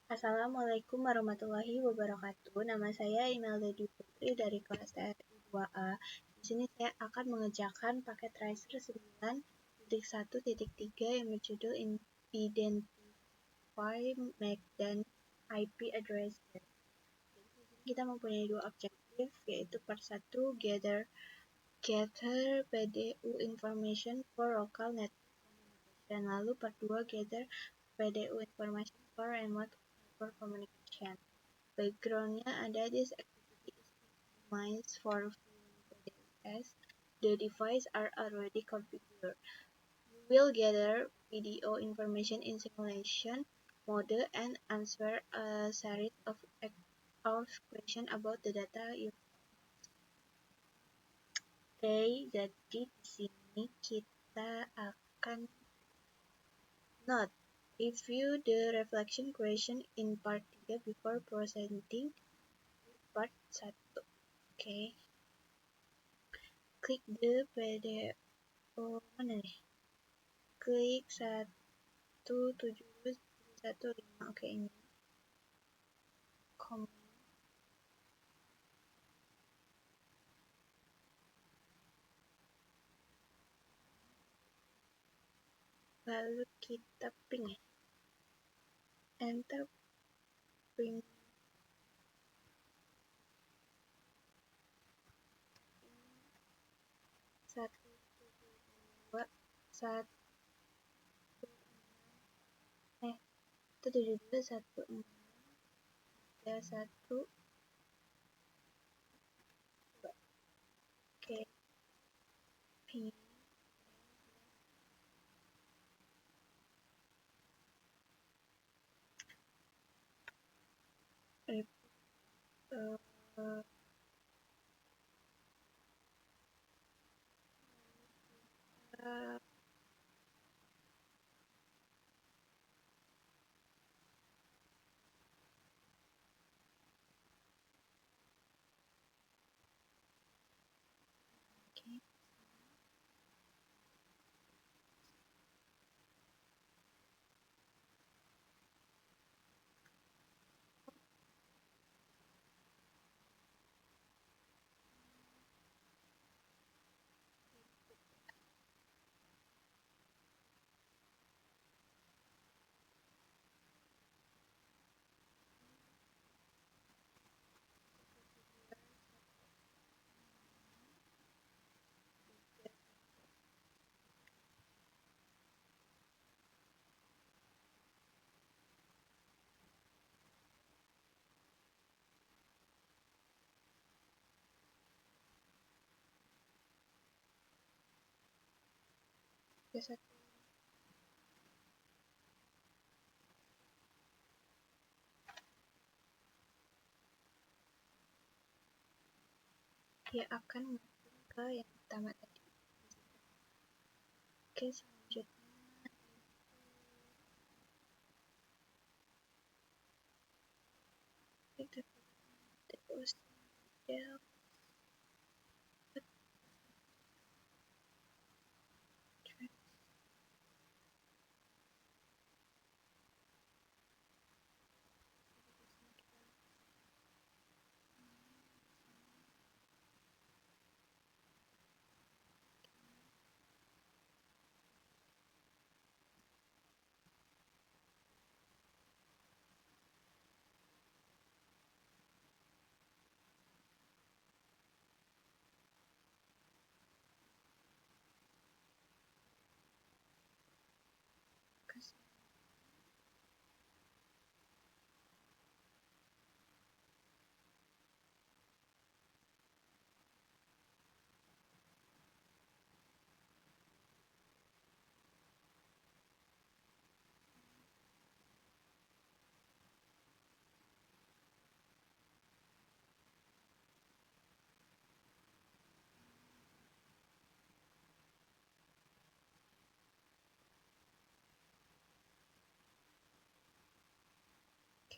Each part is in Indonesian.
Assalamualaikum warahmatullahi wabarakatuh. Nama saya Imelda Dwi Putri dari kelas TRI 2A. Di sini saya akan mengerjakan paket tracer 9.1.3 yang berjudul Identify, Make, dan IP Address. Jadi di sini kita mempunyai dua objektif, yaitu part 1, gather PDU information for local network communication. Lalu part 2, gather PDU information for remote network communication. Backgroundnya ada this activity is optimized for viewing PDUs. The devices are already configured. You will gather video information in simulation mode and answer a series of questions about the data you. Oke, jadi di sini kita akan note review the reflection question in part 3 before proceeding with part 1. Oke. Klik the PDO mana nih? Klik 17015. Oke, ini. Comment. Lalu kita ping ya. Enter ping. Satu dua satu itu 72 16 3 1 2. Oke. Ping. Oke. Dia akan masuk ke yang pertama tadi. Oke, selanjutnya itu terus model.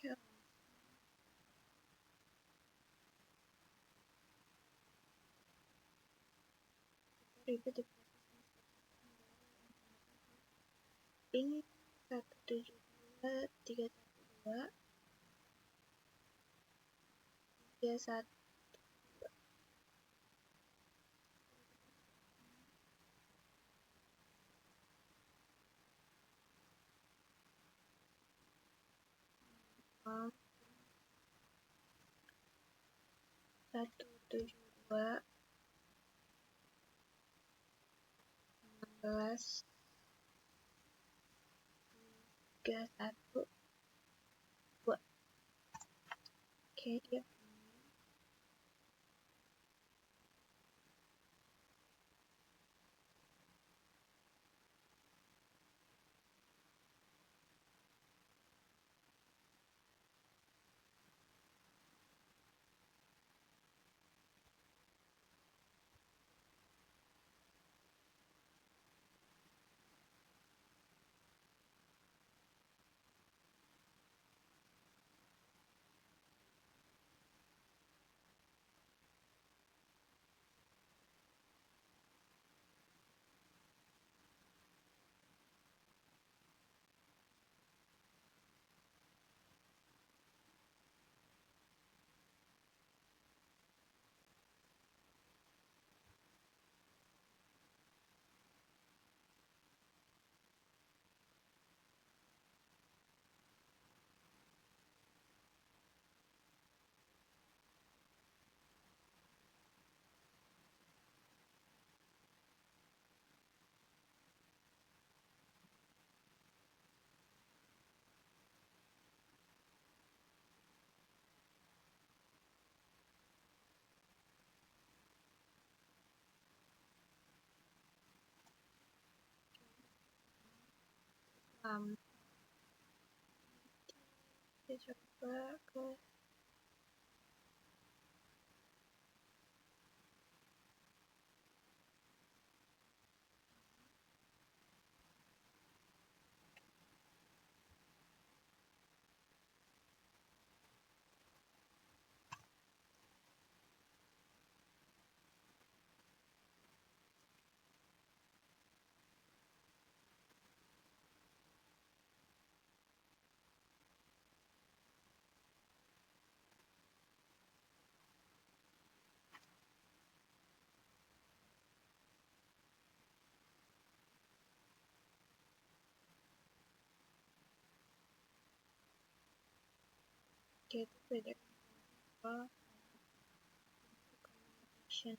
Oke, repeat the ping 172.312 G1 172 16 31 2. Oke, dia lama. Kita coba ke get better for communication.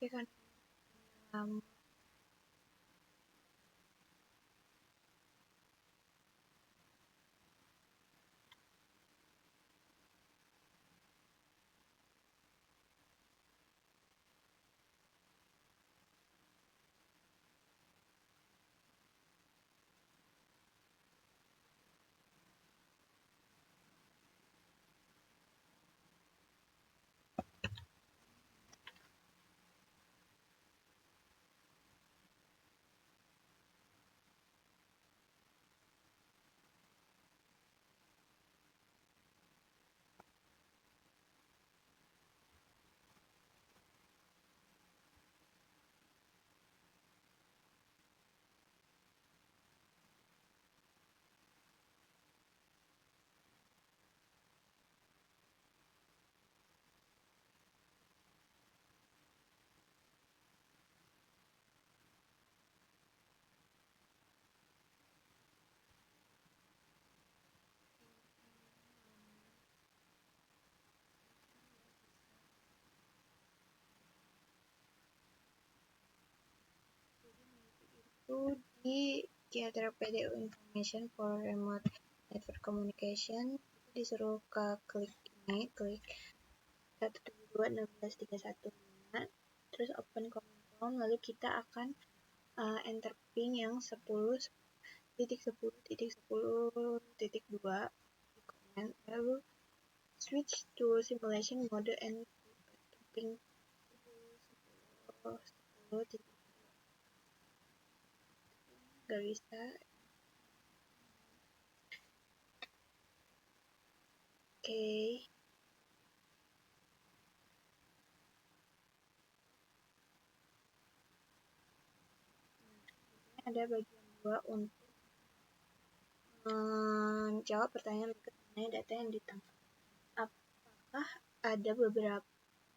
Oke kan lama. Itu di Gather PDU information for remote network communication, disuruh klik ini, klik 172.16.315, terus open command prompt, lalu kita akan enter ping yang 10.10.10.2 di command, lalu switch to simulation mode and ping 10.10.2 gak bisa. Oke. Ada bagian 2 untuk menjawab pertanyaan mengenai data yang ditangkap. Apakah ada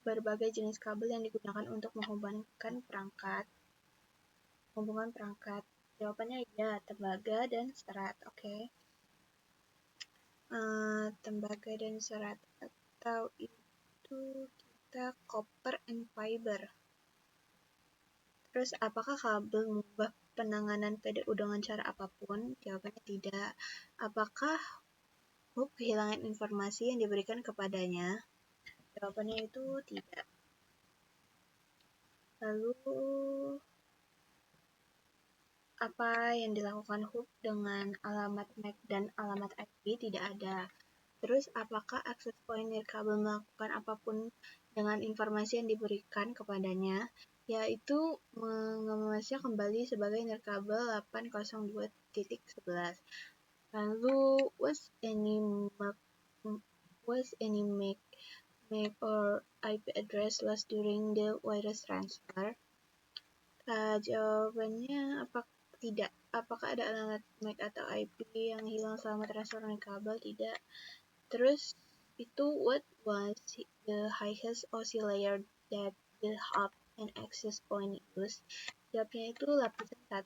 berbagai jenis kabel yang digunakan untuk menghubungkan perangkat? Jawabannya ya, tembaga dan serat. Oke. Tembaga dan serat, atau itu kita copper and fiber. Terus, apakah kabel mengubah penanganan PDU dengan cara apapun? Jawabannya tidak. Apakah hub kehilangan informasi yang diberikan kepadanya? Jawabannya itu tidak. Lalu, apa yang dilakukan hub dengan alamat MAC dan alamat IP? Tidak ada. Terus, apakah access point nirkabel melakukan apapun dengan informasi yang diberikan kepadanya? Yaitu mengemasnya kembali sebagai nirkabel 802.11. Lalu, was any MAC or IP address lost during the wireless transfer? Jawabannya tidak. Apakah ada alamat MAC atau IP yang hilang selama transfer nirkabel? Tidak. Terus, itu what was the highest OSI layer that the hub and access point use? Jawabnya itu lapisan 1.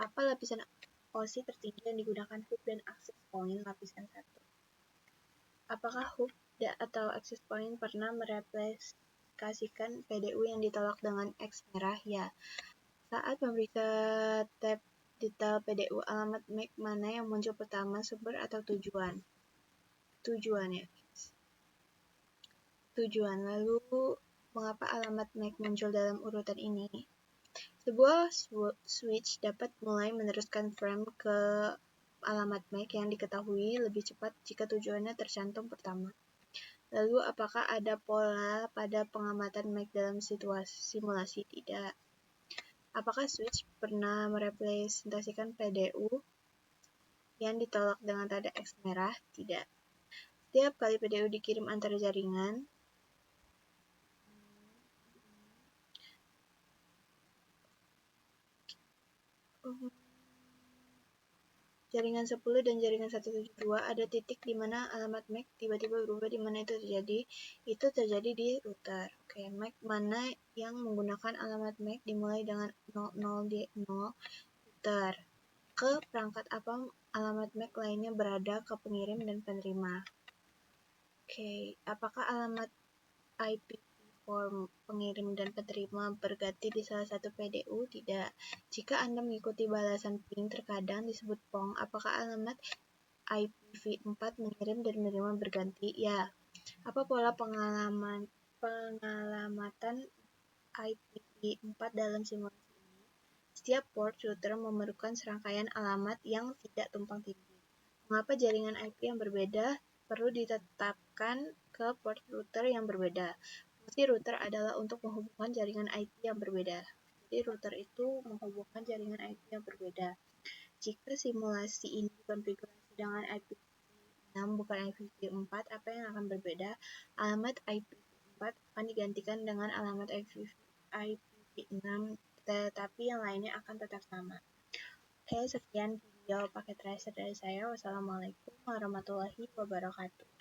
Apa lapisan OSI tertinggi yang digunakan hub dan access point? Lapisan 1. Apakah hub atau access point pernah mereplikasikan PDU yang ditolak dengan X merah? Ya. Saat memeriksa tab detail PDU, alamat MAC mana yang muncul pertama, sumber atau tujuan? Tujuan. Lalu, mengapa alamat MAC muncul dalam urutan ini? Sebuah switch dapat mulai meneruskan frame ke alamat MAC yang diketahui lebih cepat jika tujuannya tercantum pertama. Lalu, apakah ada pola pada pengamatan MAC dalam simulasi? Tidak. Apakah switch pernah merepresentasikan PDU yang ditolak dengan tanda X merah? Tidak. Setiap kali PDU dikirim antar jaringan, jaringan 10 dan jaringan 172, ada titik di mana alamat MAC tiba-tiba berubah di mana itu terjadi. Itu terjadi di router. Oke, MAC mana yang menggunakan alamat MAC dimulai dengan 00D0 router. Ke perangkat apa alamat MAC lainnya berada ke pengirim dan penerima? Oke, apakah alamat IP form pengirim dan penerima berganti di salah satu PDU? Tidak. Jika Anda mengikuti balasan ping terkadang disebut PONG, apakah alamat IPv4 mengirim dan menerima berganti? Ya. Apa pola pengalamatan IPv4 dalam simulasi ini? Setiap port router memerlukan serangkaian alamat yang tidak tumpang tindih. Mengapa jaringan IP yang berbeda perlu ditetapkan ke port router yang berbeda? Fungsi router adalah untuk menghubungkan jaringan IP yang berbeda. Jadi router itu menghubungkan jaringan IP yang berbeda. Jika simulasi ini dikonfigurasi dengan IPv6 bukan IPv4, apa yang akan berbeda? Alamat IPv4 akan digantikan dengan alamat IPv6, tetapi yang lainnya akan tetap sama. Oke, sekian video paket tracer dari saya. Wassalamualaikum warahmatullahi wabarakatuh.